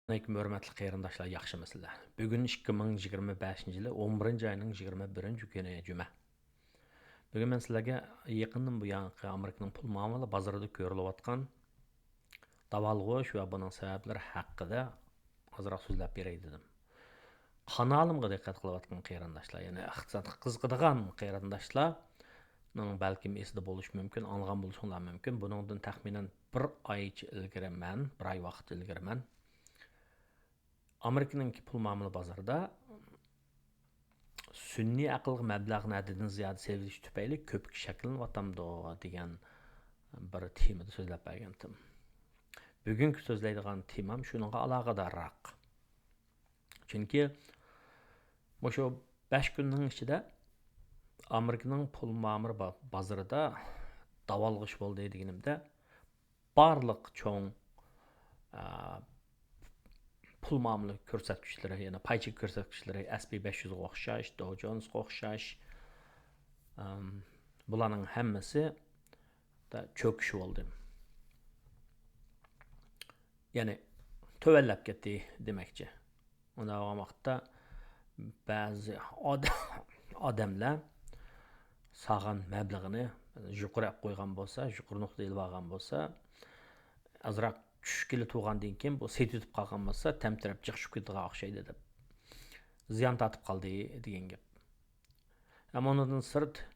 Assalamualaikum hörmətli qərindaşlar, yaxşımısınızlar? Bugün 2025 yılı 11 ayının 21 günü cümə. Bugün mən sizlərə yaxından bu yanqı Amerikanın pul muamele bazarında görülüyatqan davalğış və bunun səbəbləri haqqında azraq sözləb berey dedim. Kanalımğa diqqət qılıbatqan qərindaşlar, yəni iqtisad qızğıdığan qərindaşlar bəlkə esdə boluş mümkün, anlığan boluşunlar mümkün. Bunundan təxminən 1 ay ilgiri mən, 1 ay vaxt ilgiri mən Amerika'nınki pul muamele bazarında sünni aqlıq məbləğini həddindən ziyadə seviliş tüpəyli köpük şəkillənivatamdı degan bir temada sözləb bergendim. Bugünkü sözləydiğan temam şununla əlaqədarraq. Çünki şu 5 günün içində Amerika'nın pul muamele bazarında davalğış boldu deganimdə barlıq çoğun pul muamele görsətküçləri, yəni payçıq görsətküçləri S&P 500'ə oxşaş, Dow Jones'a oxşaş, buların həmməsi da çöküş oldu. Yəni tövəlləb getdi deməkçi. Ona vaxtda bəzi adamlar sağan məbləğini yuqarı qoyğan bolsa, yuqarı nöqtəyə ilib bolsa, azraq düşkili tuğandan keyin bu set yutib qalğan bolsa, təmtirəb çıxışıb ketdiğə oxşaydı deb ziyan tatıb qaldı degan gap. Amma ondan sırt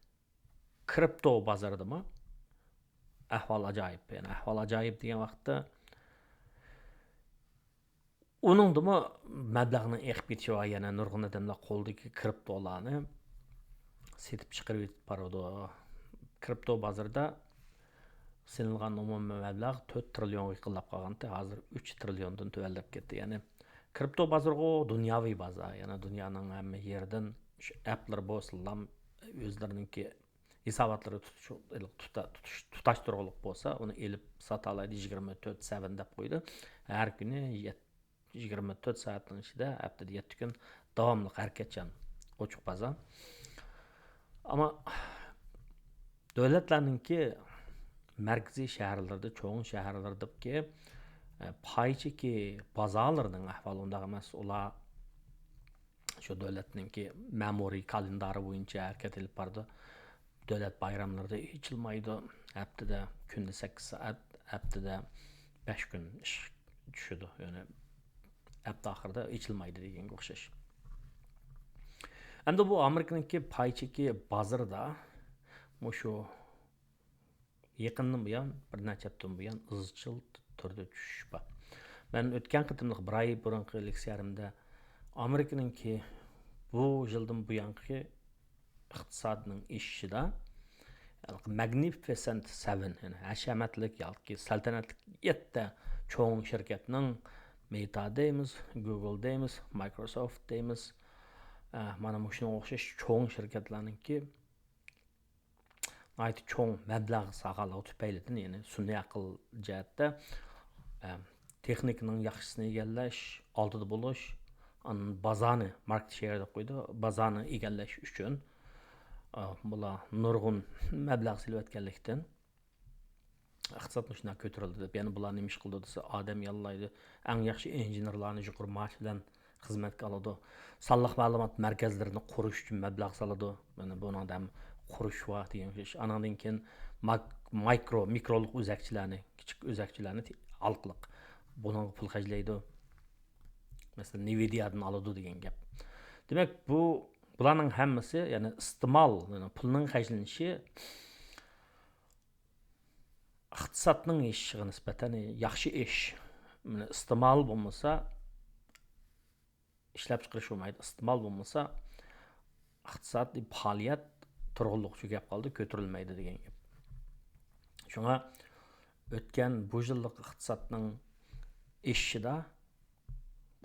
kripto bazarıdımı ahval acayip. Yəni ahval acayip degan vaxtda onun da məbləğinin eqib ketişi var. Yəni nurgun adamlar qoldakı kriptolarını setib çıxırıb barıdı. Kripto bazarında senilgan umumi məbləğ 4 trilyon yıqıllab qalğandı. Hazır 3 trilyondan tövəlləb getdi. Yəni kripto bazarı dünyavi bazar. Yəni dünyanın həmmə yerdən app'lar bolsunlar özləriniki hesabatları tutaşdırılıq bolsa, onu elib satalaydı 24 saat dep qoydu. Hər günü 24 saatin içində həftədə 7 gün davamlı hərəkətçən oçuq bazar. Amma dövlətlərinki mərkəzi şəhərlərdə, çoğun şəhərlərdə ki payçıki bazarlarının əhvalında emas, ular şu dövlətninki məmuri kalendarı boyunca hərəkət edib bardı. Dövlət bayramlarda içilmaydı. Həftədə gündə 8 saat, həftədə 5 gün iş düşüdü. Yəni həftə axırda içilmaydı degan oxşaş. Hem de bu Amerika'nınki payçıki bazarda şu yakından bu yan, bir neçə həftədən bu yan ızçıl türdə düşüş var. Mən ötken qıtımlıq bir ay burunqı leksiyarimdə Amerika'nınki bu yıldan bu yankı iqtisadının işçide Magnificent Seven, yani həşəmətlik, yalki saltanatlik 7 çoğun şirketinin Meta deyimiz, Google deyimiz, Microsoft deyimiz, mana şuna oxşaş çoğun şirketlərinki ayet çoğun məbləğ sağalığı tüpəylidir. Yəni sunni aql cəhətdə texnikinin yaxşısını egəlləş, altıda buluş, onun bazanı market share də qoydu, bazanı egəlləş üçün bula nurgun məbləğ silvətkənlikdən iqtisadını şuna götürüldü. Yəni bular nemiş qıldısa adam yallaydı, ən yaxşı injenerlarını yuqur maaş bilan xizmətə aladı. Sallaq məlumat mərkəzlərini quruş üçün məbləğ saladı. Yəni bunun da quruş var degan şey. Anandan keyin mikroluq özəkçilərini, kiçik özəkçilərini alqılıq. Bunun pul xərcləydi. Məsələn, Nvidia'dan aladı degan gap. Demək bularning hammasi, yəni istimal, yəni pulning xərclənişi iqtisadning işiga nisbatan yaxşı iş. Yəni istimal bo'lmasa ishlab chiqarish bo'lmaydi. Istimal bo'lmasa iqtisodiy faoliyat turg'unliq tugab qoldi, ko'tarilmaydi degan gap. Shunga o'tgan bu yillik iqtisodning ishida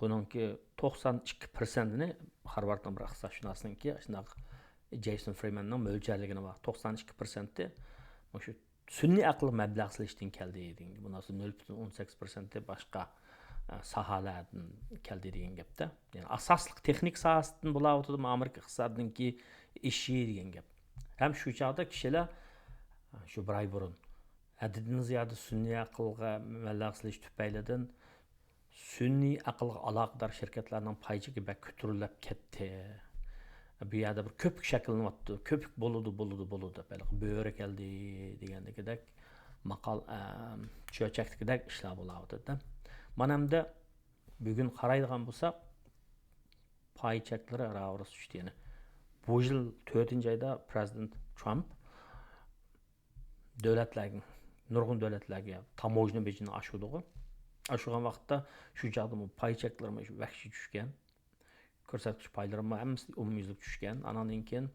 buningki 92%ni Harvardning bir iqtisodshunosniki, shunaq Jason Freemanning mo'ljalligini bor. 92%i shu sunniy aql mablag' silishdan keldi degan. Bundan 0.18% boshqa sahalardan keldi degan gapda. Yani asaslık texnik sahasından bular o'tadi Amerika iqtisodiniki ishi degan gap. Hem şu chog'da kishilar shu bir ay burun haddidan ziyodi sunniy aqlga mablag' silish tufaylidan sun'iy aqlga aloqador shirkatlarning paychiga bak ko'tarilib ketdi. Bu yerda bir ko'pik shakllanyapti. Ko'pik bo'ludi. Balki bo'ri keldi degandek maqol cho'chakdek ishlar bo'lardi. Mana hamda bugun qaraydigan bo'lsak, pay cheklari ravras tushdi. Yani bu yil 4-oyda prezident Trump davlatlarga, nurg'un davlatlarga tamojna bejini oshirdi. Aşıgan vaqtda shu jaqda pay cheklarimiz vahshiy tushgan. Ko'rsatkich paylarimiz hammasi umumyuzlik tushgan. Andan keyin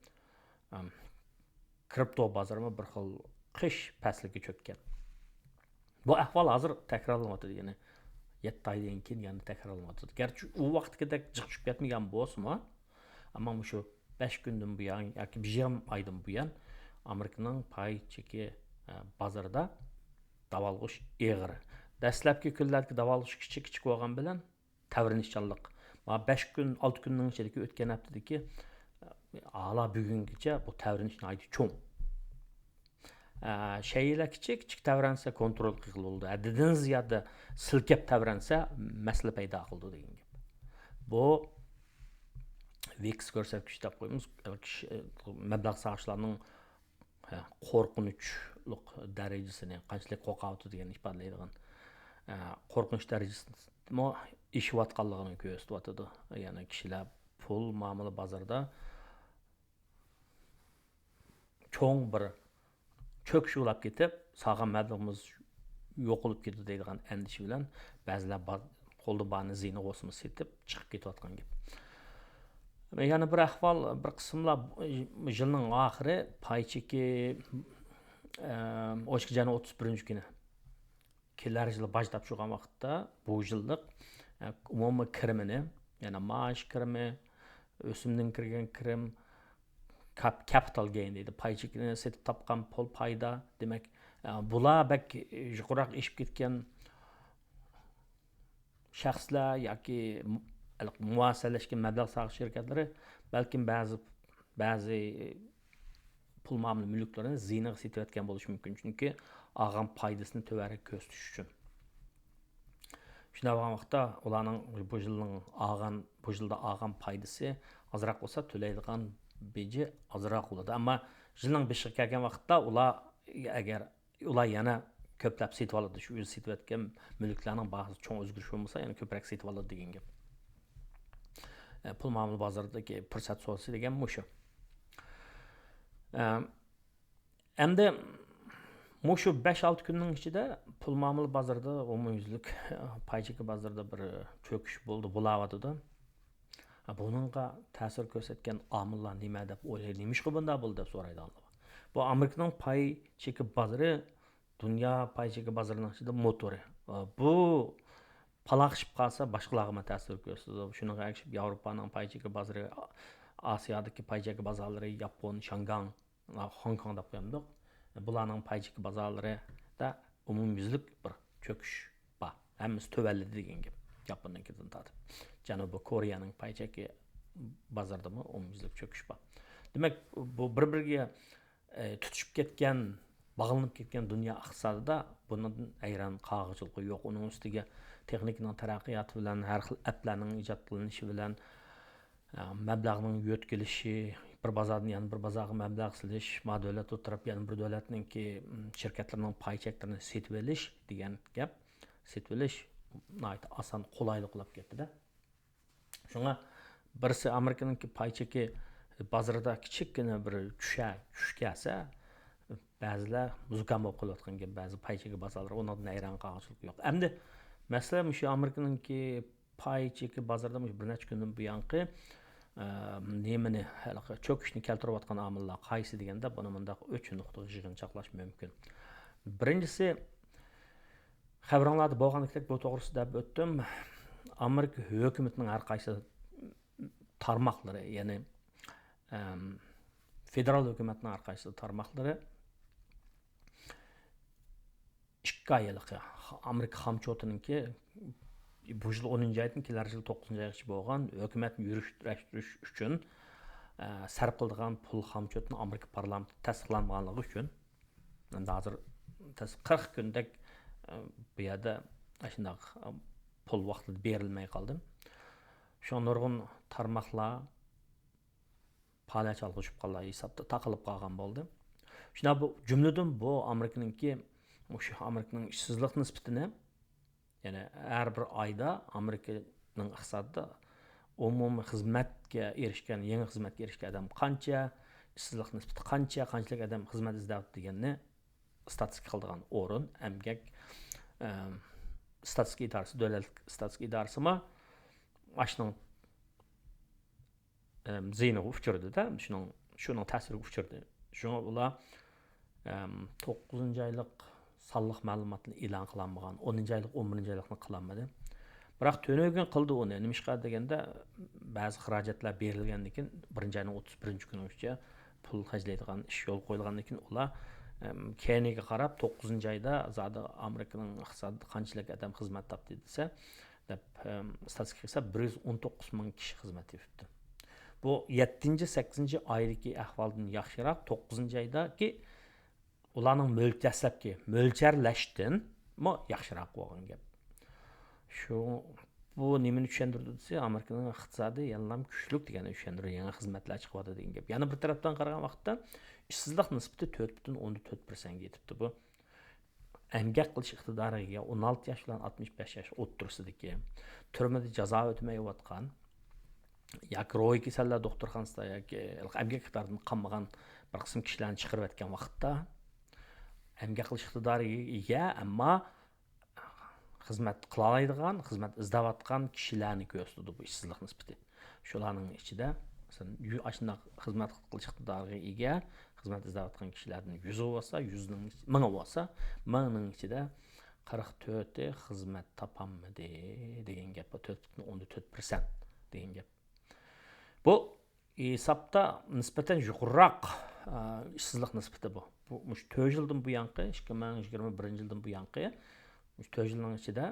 kripto bozorimi bir xil qish pasligiga cho'kkan. Bu ahvol hozir takrorlanyapti, ya'ni 7 oydan keyin yana takrorlanyapti. Garchi u vaqtgidek jiq tushib ketmagan bo'lsa-mu, ammo shu 5 kundan buyon yoki 1,5 oydan buyon Amerikaning pay cheki bozorida davolg'ish eg'ir. Dastlabki kunlardagi davolg'ish kichik bo'lgan bilan tavrinishchanlik. 5 kun, 6 kunning ichidagi o'tgan haftadagi hala bugungacha bu tavrinish nihoyat cho'ng. Shaylar kichik tavransa kontrol qilindi. Haddidan ziyada silkab tavransa masala paydo qildi degan gap. Bu VIX ko'rsatkichi deb qo'yamiz. Mablag' sag'ishlarning qo'rqinchlik darajasini qanchalik qo'rqavdi degan ifodalaydigan qo'rqinch darajasini ishlayotganligini ko'rsatyapti. Ya'ni kishilar pul muomala bozorida cho'ng bir cho'kish ulab ketib, sog'an mablag'imiz yo'qolib ketdi deydigan andish bilan ba'zilar qo'lda barni zina o'simiz setib chiqib ketayotgan gap. Yana bir ahvol, bir qismlar yilning oxiri pay cheki o'shqijani 31-kuni kelar yil baj topshirgan vaqtda bu yillik umumiy kirimini, yana maosh kirimi, o'simdan kirgan kirim, capital gain deydi. Pay chekini setib topgan pul payda, demak, bular bak yuqoriroq ishib ketgan shaxslar yoki muassasalashgan mablag' sag'ish shirkatlari balkim ba'zi pul muomala mulklarini zinaga setayotgan bo'lishi mumkin. Chunki olgan foydasini to'g'ri ko'rsatish uchun. Shunday bo'lgan vaqtda ularning bu yilda olgan foydasi ozroq bo'lsa, to'laydigan beji ozroq bo'ladi. Ammo yilning 5-ga kelgan vaqtda ular yana ko'plab setib oladi. Shu yil setayotgan mulklarning ba'zi cho'ng o'zgarish bo'lmasa, yana ko'proq setib oladi degan gap. Pul muomala bozoridagi fursat so'rasi degan mushu. Endi mushu 5-6 kunning ichida pul muomala bozorida umumyuzlik pay cheki bozorida bir cho'kish bo'ldi, bo'layotdi. Buningga ta'sir ko'rsatgan omillar nima deb o'ylaydi? Nimishqa bunday bo'ldi deb so'raydi. Bu Amerikaning pay cheki bozori dunyo pay cheki bozorining ichida motori. Bu palaqishib qolsa boshqalarga ta'sir ko'rsatadi. Shunga o'xshab Yevropaning pay cheki bozori, Osiyodagi pay cheki bozorlari, Yapon, Shangang, Hong Kong deb qo'yamiz. Bularning pay cheki bozorlarida umumyuzlik bir cho'kish bor. Hammasi tuvalladi degan gap. Yapondan tortib Janubiy Koreyaning pay cheki bozorida umumyuzlik cho'kish bor. Demak, bu bir-biriga tutishib ketgan, bog'lanib ketgan dunyo iqtisodida bundan ayron qog'ozchilik yo'q. Uning ustiga texnikaning taraqqiyoti bilan, har xil applarning ijod qilinishi bilan mablag'ning yo'tkilishi, bir bozordan yana bir bozorga mablag' silish, davlat o'tirib yana bir davlatningki shirkatlarining pay cheklarini setib olish degan gap. Setib olish nihoyat oson, qulaylik qilib ketdi-da. Shunga birisi Amerikaningki pay cheki bozorida kichikgina bir tushkasa, ba'zilar muzokam bo'lib qolayotgan gap, ba'zi pay cheki bozorlar undan ayron qog'ozchilik yo'q. Endi masalan, shu Amerikaningki pay cheki bozorida bir necha kundan buyonqi nemini cho'kishni keltirayotgan omillar qaysi deganda buni bundaq 3 nuqta yig'inchoqlash mumkin. Birinchisi, xabarlarda bo'lganidek bu to'g'risida deb o'tdim. Amerika hukumatining har qaysi tarmoqlari, ya'ni federal hukumatning har qaysi tarmoqlari 2 oylik Amerika xomchotininki bu yil 10-oydan kelar yil 9-oygacha bo'lgan hukumatni yurishtirish uchun sarf qiladigan pul xomchotini Amerika parlamenti tasdiqlanmaganligi uchun endi hozir 40 kundek bu yerda shunday pul vaqtida berilmay qoldi. Şu nurg'un tarmoqlar faoliyat olib qolgan hisobda taqilib qolgan bo'ldi. Shuna bu jumladan bu Amerikaningki o'sha Amerikaning ishsizlik nisbatini, ya'ni har bir oyda Amerikaning iqtisodida umumiy xizmatga erishgan, yangi xizmatga erishgan odam qancha, ishsizlik nisbati qanchalik odam xizmat izlayapti deganni statistika qiladigan o'rin emgak statistika idorasi, davlat statistika idorisimi ashning ziyniga uchirdi-da, shuning ta'siriga uchirdi. Shunga ular 9-oylik sonliq ma'lumotni e'lon qilinmagan, 10-oylik, 11-oylikni qilinmadi. Biroq to'nogin qildi uni. Nimishqa deganda ba'zi xarajatlar berilgandan keyin 1-oyning 31-kunigacha pul xajlaydigan ish yo'l qo'yilgandan keyin ular keyiniga qarab 9-oyda zodi Amerikaning iqtisodida qanchalik odam xizmat topdi desa, deb statistika qilsa 119 ming kishi xizmat tepibdi. Bu 7-8-oydagi ahvoldan yaxshiroq 9-oydagi ularning dastlabki mo'ljarlashdan yaxshiroq bo'lgan gap. Shu bu nimani tushuntirdi desa, Amerikaning iqtisodi yanam kuchli deganini tushuntirdi, yangi xizmatlar chiqyapti degan gap. Yana bir tarafdan qaragan vaqtda ishsizlik nisbati 4.4% ga yetibdi. Bu emgak qilish iqtidoriga 16 yosh bilan 65 yosh o'ttirsidagi, turmada jazo o'tmayotgan yoki ro'y kasallar doktorxonasida yoki emgak iqtidoridan qolmagan bir qism kishilarni chiqarib o'tgan vaqtda emgak qilish iqtidoriga ega, ammo xizmat qila oladigan, xizmat izlayotgan kishilarni ko'rsatdi bu ishsizlik nisbati. Shularning ichida masalan, ashunday xizmat qilish iqtidoriga ega, xizmat izlayotgan kishilarning 100 bo'lsa, 100ning 1000 bo'lsa, 1000ning ichida 44 xizmat topolmadi degan gap, 4.4% degan gap. Bu hisobda nisbatan yuqoriroq ishsizlik nisbati bu. Bu 4 yildan bu yanqi, 2021-yildan bu yanqi 4 yilning ichida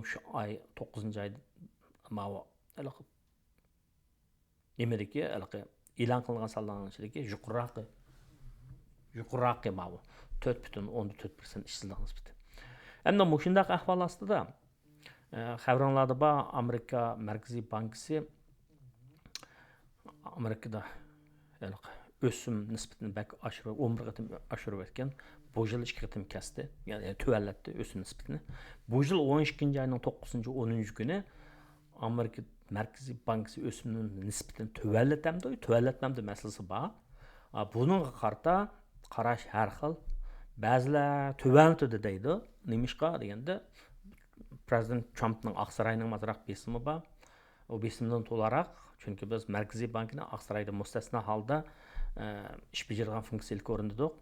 shu oy 9-oyda ma'vo nimedeki e'lon qilingan sonlarning ichidagi yuqoriroq ma'vo 4.4% ishsizlik nisbati. Endi shunday ahvol ostida xabaringlarda bor, Amerika Markaziy bankisi Amerikada o'sim nisbatini bak oshirib, 11 qatim oshirib o'tgan. Bu yil 2 qatim kesdi, ya'ni tuvallatdi o'sim nisbatini. Bu yil 12-oyning 9-10 kuni Amerika Markaziy bankisi o'simning nisbatini tuvallatmamdi masalasi bor. Buningga qarata qarash har xil. Ba'zilar tuvallatdi deydi. Nimishqa deganda Prezident Trumpning Oqsaroyning mazroq besimi bor. O besimdan to'laroq, chunki biz Markaziy bankni Oqsaroyda mustasno holda ish bajargan funksiyalik o'rindidik.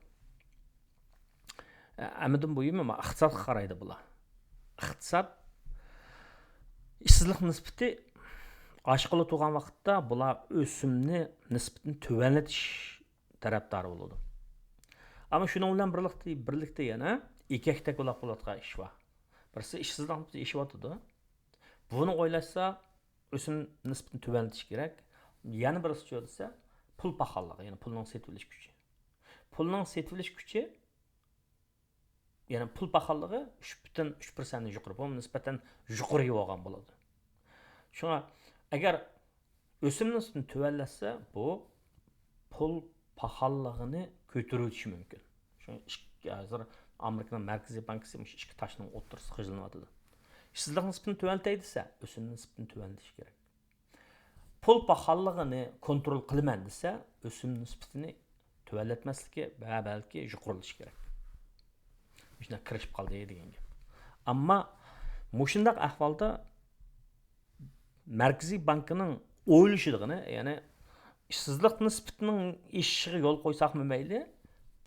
Amadan bo'yim iqtisodga qaraydi bular. Iqtisod ishsizlik nisbati oshqili turgan vaqtda bular o'simni nisbatini tuvanlatish tarafdori bo'ladi. Ammo shuning bilan birlikda yana ikkita quloq bo'ladigan ish bor. Birisi ishsizlik nisbati eshiyotidir. Buni o'ylashsa o'sim nisbatini tuvanlatish kerak. Yana birisi desa pul paxolligi, ya'ni pulning setilish kuchi. Pulning setilish kuchi ya'ni pul paxolligi 3.3% yuqori, bu nisbatan yuqori bo'lgan bo'ladi. Shunga agar o'sim nisbatini tuvanlatsa, bu pul paxolligini ko'tarishi mumkin. Shunga hozir Amerikaning Markaziy bankisi ikki tashning o'rtasida qijilyapti. İşsizlik nisbatini tuvanlatay desa, o'sim nisbatini tuvanlatish kerak. Pul paxolligini kontrol qilaman desa, o'sim nisbatini tuvanlatmasligi va balki yuqorilash kerak. Shuna kirishib qoldi degan gap. Ammo mushundaq ahvolda Markaziy bankining o'ylashig'ini, ya'ni ishsizlik nisbatining eshishiga yo'l qo'ysak mayli,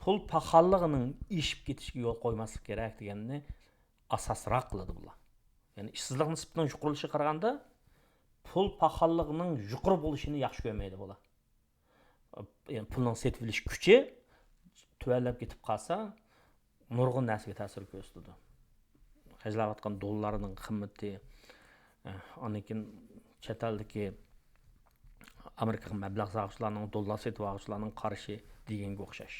pul paxolligining eshib ketishiga yo'l qo'ymaslik kerak deganni asosroq qiladi bular. Ya'ni ishsizlik nisbatining yuqorilishiga qaraganda pul paxolligining yuqori bo'lishini yaxshi ko'rmaydi bular. Ya'ni pulning setilish kuchi tuvanlab ketib qolsa, nurg'un narsaga ta'sir ko'rsatadi. Xajlayotgan dollarning qiymati, anikin chet eldagi Amerika mablag' sag'ishlarining dollar setib olishlarning qarashi deganga o'xshash.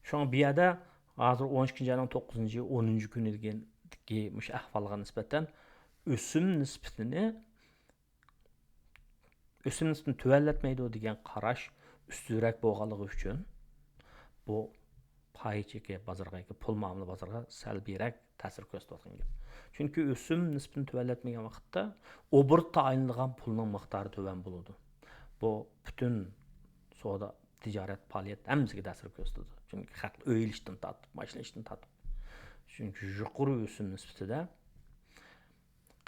Shunga bu yerda hozir 12-oyning 9-10 kuni degan mush ahvolga nisbatan o'sim nisbatini tuvallatmaydi degan qarash ustunroq bo'lganligi uchun bu pay cheki bozorga, pul muomala bozorga salbiyroq ta'sir ko'rsatayotgan gap. Chunki o'sim nisbatini tuvallatmagan vaqtda obort tayinlangan pulning miqdori tuvan bo'ladi. Bu butun savdo, tijorat, faoliyat hammasiga ta'sir ko'rsatadi. Chunki xalq o'yilishdan tortib, mashinishdan tortib. Chunki yuqori o'sim nisbatida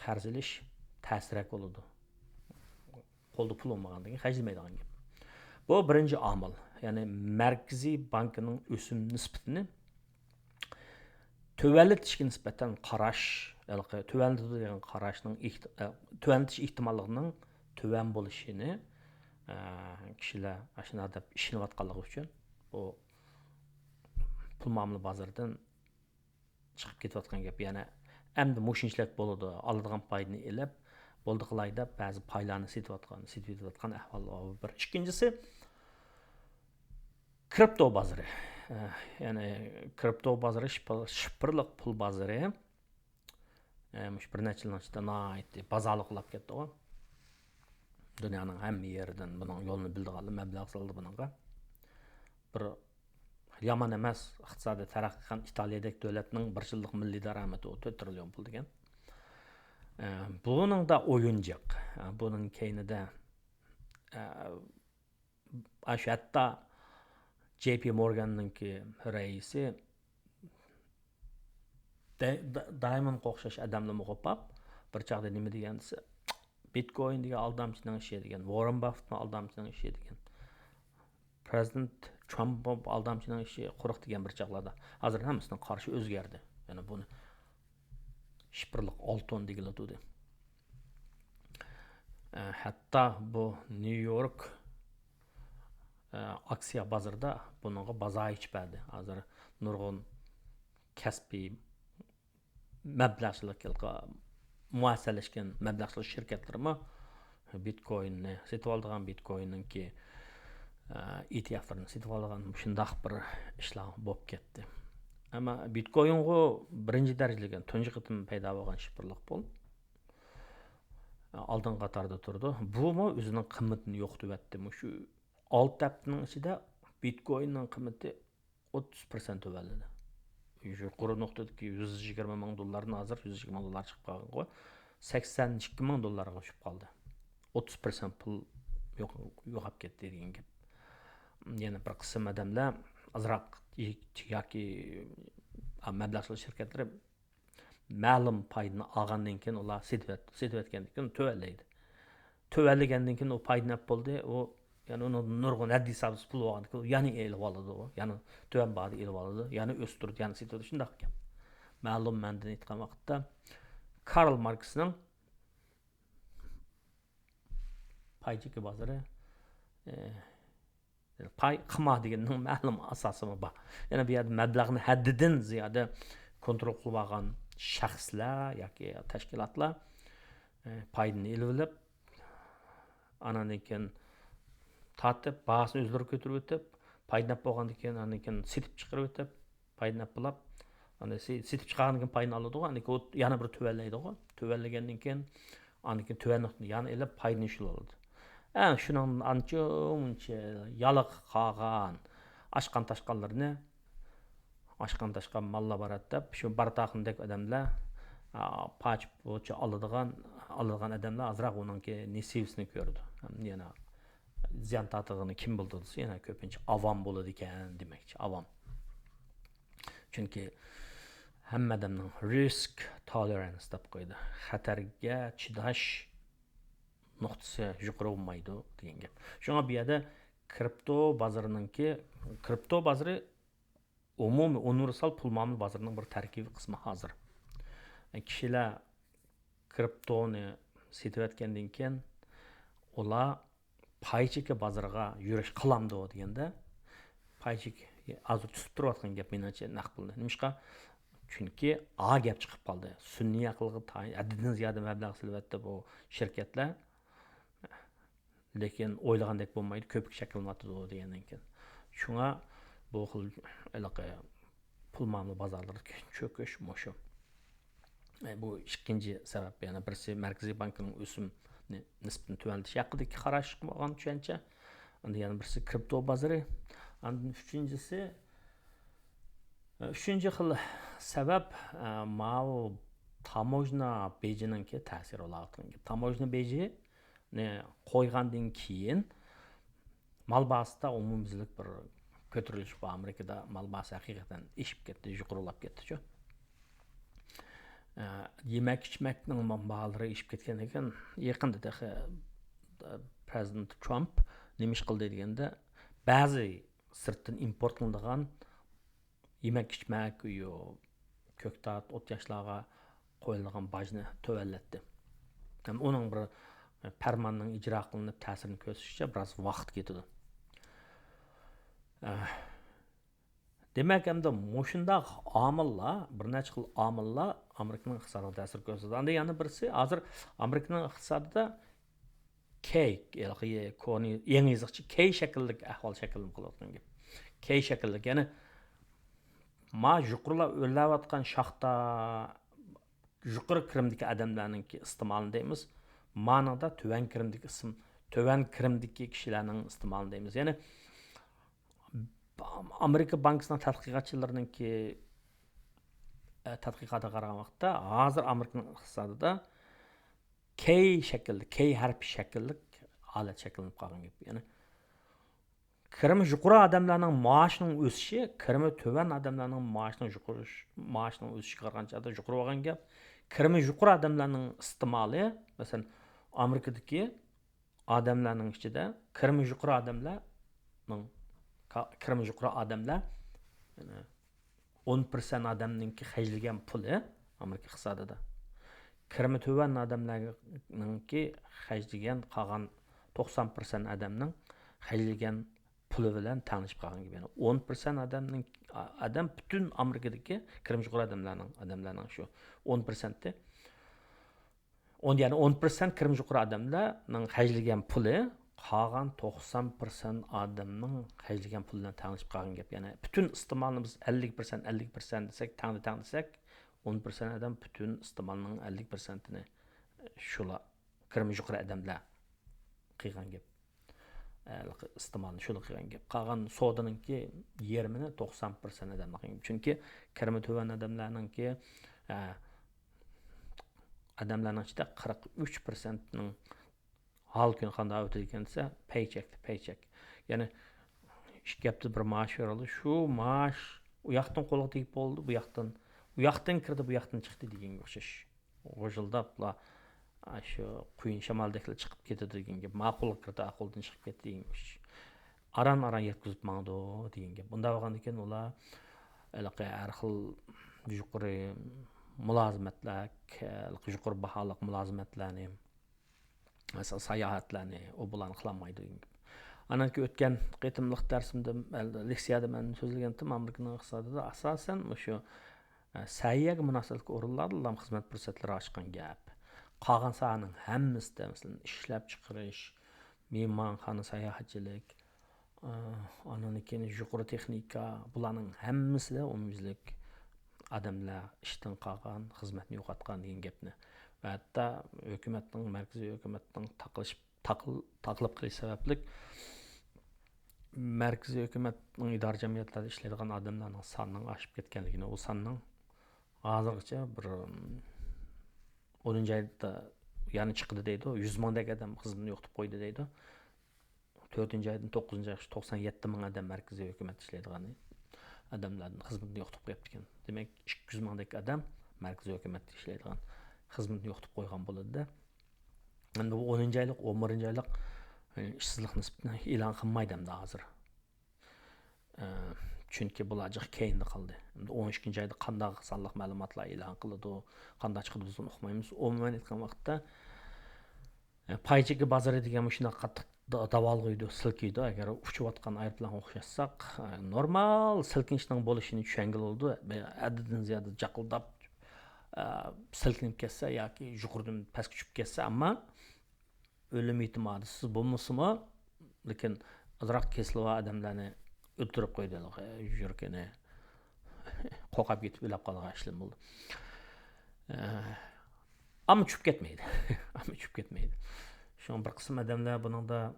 qarz olish ta'sirroq bo'ladi. Qo'lda pul olmagandan keyin xajlamaydigan gap. Bu birinchi omil. Ya'ni Markaziy bankning o'sim nisbatini tuvallatishga nisbatan qarash, tuvallatadigan qarashning tuvallatish ehtimolligining tuvan bo'lishini kishilar ashuna deb ishonayotganligi uchun bu pul muomala bozoridan chiqib ketayotgan gap. Ya'ni endi mushinchilik bo'ladi, oladigan payni elib bo'ldi qilayda ba'zi paylarni setayotgan ahvol bir. Ikkinchisi kripto bozori. Ya'ni kripto bozori shifrliq pul bozori. Bir necha yildan ichida bozorliqlab ketdi. Dunyoning hamma yeridan buning yo'lini bildiganlar mablag' soldi bunga. Bir yomon emas iqtisodiy taraqqiyot qilgan Italiyadagi davlatning 1 yillik milliy daromadi 4 trillion pul degan. Buning da o'yinchiq. Buning keynida hatto JP Morgan'ninki raisi Diamond o'xshash odamlarni qo'pab bir chaqda nima deganisi Bitcoin degan aldamchining ishi degan, Warren Buffettning aldamchining ishi degan, Prezident Trump aldamchining ishi quruq degan bir chaqlarda hozir hammasidan qarshi o'zgardi. Ya'ni buni shifrliq oltin deyiladi. Hatto bu New York aksiya bozorida buningga bazoyi chiqadi. Hozir nurg'un kasbiy mablag'chilikka muassalashgan mablag'chilik shirkatlarmi Bitcoinni setib oldigan, Bitcoinninki ETF'larni setib oldigan shundaq bir ishlar bo'lib ketdi. Ammo Bitcoin'ga birinchi darajali tunji qitim paydo bo'lgan shifrliq pul oldin qatorda turdi. Bu o'zining qimmatini yo'qotibdi. Shu 6 haftaning ichida Bitcoinning qimmati 30% tuvalladi. Yuqori nuqtadagi 120 ming dollardan hozir 120 ming dollar chiqib qolgan. 82 ming dollarga tushib qoldi. 30% pul yo'qolib ketdi degan gap. Yana bir qism odamlar azroq yoki mablag'chilik shirkatlari ma'lum payni olgandan keyin ular setayotgandan keyin tuvallaydi. Tuvallagandan keyin u payni nap bo'ldi, u ya'ni uni nurg'un haddi hisobsiz pul olgandan keyin yana elib oladi u. Ya'ni tuvan ba'di elib oladi, yana o'stirdi, yana setadi shundaq gap. Ma'lum mandan aytgan vaqtda Karl Marxning paychiki bozori pay qima deganning ma'lum asosi bor. Yana bu yerda mablag'ni haddidan ziyoda kontrol qilib olgan shaxslar yoki tashkilotlar payni elib olib, andan keyin tortib, bahasini o'zlari ko'tarib o'tib, paydnab bo'lgandan keyin andan keyin setib chiqarib o'tib, paydnab qilib, andan setib chiqargandan keyin payni oladi, andan keyin yana bir tuvallaydi. Tuvallagandan keyin andan keyin tuvanni yana elib payni ishil oladi. Shundan ancha yaliq qolgan ashqan tashqanlarni ashqan tashqan malla barat deb shu bartaqindek odamlar pach bo'yicha oladigan odamlar azroq uningki nesibisini ko'rdi. Yana ziyon tortig'ini kim bildi desa, yana ko'pincha avom bo'ladi ekan demakchi, avom. Chunki hamma odamning risk tolerance deb qo'ydi. Xatarga chidash nuqtasi yuqori bo'lmaydi degan gap. Shunga bu yerda kripto bozori umumiy universal pul muomala bozorining bir tarkibiy qismi hozir. Kishilar kriptoni setayotgandan keyin ular paycheki bozoriga yurish qilamdi deganda paycheki hozir tutib turayotgan gap menimcha naq pulni. Nimishqa? Chunki gap chiqib qoldi. Sunniy aqlga haddidan ziyoda mablag' silvatda bu shirkatlar, lekin o'ylagandek bo'lmaydi, ko'pik shakllanadi degandan keyin. Shunga bu xil pul muomala bozorlarida cho'kish mushu. Bu ikkinchi sabab, yani birisi Markaziy bankning o'sim nisbatan tuvandatish haqidagi qarash bo'lgan tushuncha. Endi yana birisi kripto bozori. Endi uchinchi xil sabab mau tamojna bejiningki ta'sir olayotgan. Tamojna beji qo'ygandan keyin mal bahasida umumyuzlik bir ko'tarilish bor. Amerikada mal bahasi haqiqatan eshib ketdi, yuqorilab ketdi-ku. Yemek içmekning baholari eshib ketgan ekan. Yaqinda Prezident Trump nima ish qildi deganda, ba'zi sirtdan import qilinadigan yemek içmek, ko'ktat, o't yoshlarga qo'yilgan bajni to'vallatdi. Yani onun bir farmonning ijro qilinib ta'sirini ko'rsatishga biroz vaqt ketadi. Demek endi mushundaq omillar, bir necha xil omillar Amerikaning iqtisodiyotiga ta'sir ko'rsatadi. Endi yana birisi, hozir Amerikaning iqtisodida yangi yozıqchi K shakllik ahvol shakllanib qolayotgan gap. K shakllik, ya'ni ma yuqorilab o'rlayotgan shaxta yuqori kirimdagi odamlarning iste'molini deymiz. Ma'noda tuvan kirimdagi kishilarning iste'molini deymiz. Ya'ni Amerika bankasining tadqiqotchilarining tadqiqotga qaragan vaqtda hozir Amerikaning iqtisodida K harfi shakllik holat shakllanib qolgan gap. Ya'ni kirimi yuqori odamlarning maoshining o'sishi, kirimi tuvan odamlarning maoshining o'sishiga qaraganda yuqori bo'lgan gap. Kirimi yuqori odamlarning iste'moli, masalan, Amerikadagi odamlarning ichida kirimi yuqori odamlar 10% odamninki xajlagan puli Amerika iqtisodida. Kirimi tuvan odamlarninki xajlagan qolgan 90% odamning xajlagan puli bilan tanishib qolgan gibi. Yani 10% adam bütün Amerikadagi kirimi yuqori odamlarning shu 10%'ti. Yani 10% kirimi yuqori odamlarning xajlagan puli qolgan 90% odamning xajlagan puli bilan tanishib qolgan gap. Yani bütün iste'molni biz 50% desek, tang desak, 10% adam bütün iste'molning 50%ni shular kirimi yuqori odamlar qilgan gap. iste'molni shuni qilgan gap. Qolgan savdoninki yarmini 90% odamlar qilgan. Chunki kirimi tuvan odamlarninki odamlarning ichida 43%ning hal kun qanday o'tadi ekan desa, paycheck. Ya'ni ish gapda bir maosh berildi. Shu maosh u yoqdan qo'lga tegib bo'ldi, bu yoqdan kirdi, bu yoqdan chiqdi deganga o'xshash. G'ijildab shu quyin shamoldeklar chiqib ketadi degan gap. Ma'qul kirdi, aqldan chiqib ketdi degan o'xshash. Aran yetkazib mangdi degan gap. Bunda bo'lgan ekan ular har xil yuqori mulozimatlar, yuqori baholiq mulozimatlarni, masalan sayohatlarni u bularni qilolmaydi degan gap. Ananki o'tgan qitimliq darsimda, leksiyada men so'zlagandim, Amerikaning iqtisodida asosan shu sayyaga munosabatga o'rinlardan xizmat fursatlari ochgan gap. Qolgan sohaning hammasida, masalan, ishlab chiqarish, mehmonxona sayohatchilik, ananiki yuqori texnika, bularning hammasida umumyuzlik odamlar ishdan qolgan, xizmatni yo'qotgan degan gapni. Va hatto hukumatning, markaziy hukumatning taqlib qilish sababli markaziy hukumatning idora jamiyatlarida ishlaydigan odamlarning sonining oshib ketganligini, u sonning hozirgacha bir 10-oyda yana chiqdi deydi. 100 mingdek odam xizmatni yo'qotib qo'ydi deydi. 4-oydan 9-oygacha 97 ming odam markaziy hukumat ishlaydigan odamlarning xizmatni yo'qotib qo'yibdi ekan. Demak, 200 mingdek odam markaziy hukumatda ishlaydigan xizmatni yo'qotib qo'ygan bo'ladi. Endi bu 10-oylik, 11-oylik ishsizlik nisbatini e'lon qilmaydi endi hozir. Chunki bular jiq keyinda qoldi. Endi 12-oyda qanday sonliq ma'lumotlar e'lon qiladi, qanday chiqadi biz uqmaymiz. Umuman aytgan vaqtda paycheki bozori degan shunday qattiq davolg'iydi, silkiydi. Agar uchayotgan aeroplanga o'xshatsak, normal silkinishning bo'lishini tushangil bo'ldi. Adaddan ziyada jaqildab silkinib ketsa yoki yuqoridan pastga tushib ketsa, ammo o'lim ehtimolisiz bo'lmasimi, lekin azroq kesilib odamlarni o'ldirib qo'ydi. Yurkini qo'qab ketib o'lib qolgan ishlar bo'ldi. Ama çüp ketmeydi. Ama çüp ketmeydi. Şu an bir kısım adamlar bunun da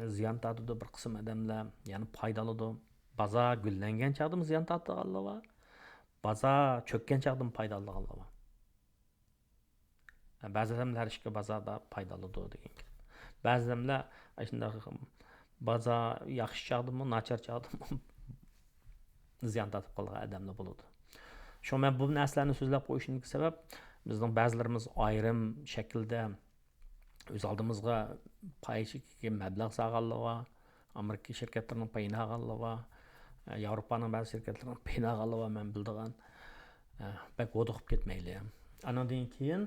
ziyan tadıdı, bir kısım adamlar yani faydalıdı. Baza güllengen çağdım ziyan tadı Allah var. Baza çökken çağdım faydalı Allah var. Bazı adamlar işte bazada faydalıdı degan. Bazı adamlar aslında baza yaxshi çağdım, nachar çağdım ziyan tatib qolgan adamlar bo'ladi. Şu men bu narsalarni so'zlab qo'yishimga sabab bizning ba'zilarimiz ayrim shaklda o'z oldimizga paychiga mablag' sag'anligi, Amerika shirkatlarining payini olganligi, Yevropaning ba'zi shirkatlarining payini olganligi men bildigan bak o'diqib ketmayli. Andan keyin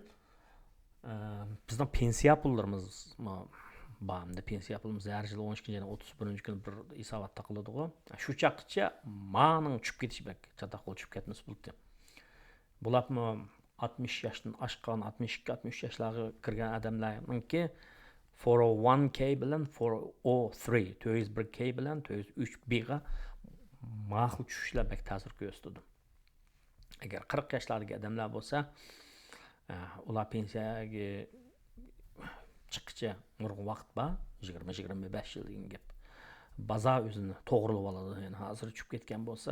bizning pensiya pullarimiz bamda pensiya pulimiz har yil 12 yana 31 kun bir hisobotda qiladiku. Shu chaqqicha ma'ning tushib ketishi bak, chataq tushib ketmas bo'ldi. Bularmi 60 yoshdan oshgan, 62-63 yoshlarga kirgan odamlarningki 401k bilan 403, 401k bilan 403b ga ma'qul tushishlar bak ta'sir ko'rsatdi. Agar 40 yoshlardagi odamlar bo'lsa, ular pensiyaga chiqqicha nurg'un vaqt bor, 20-25 yil degan gap. Baza o'zini to'g'rilab oladi. Yani hozir tushib ketgan bo'lsa,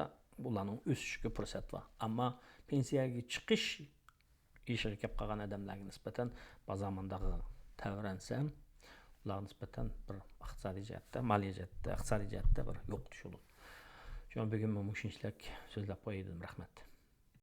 ularning o'sishiga fursat bor. Ammo pensiyaga chiqish ishiga kelib qolgan odamlarga nisbatan bazamandagi tavransa, ular nisbatan bir iqtisodiy jihatda, moliya jihatda, iqtisodiy jihatda bir yo'q tushadi. Shu bugun men mushunchalik so'zlab qo'ydim. Rahmat.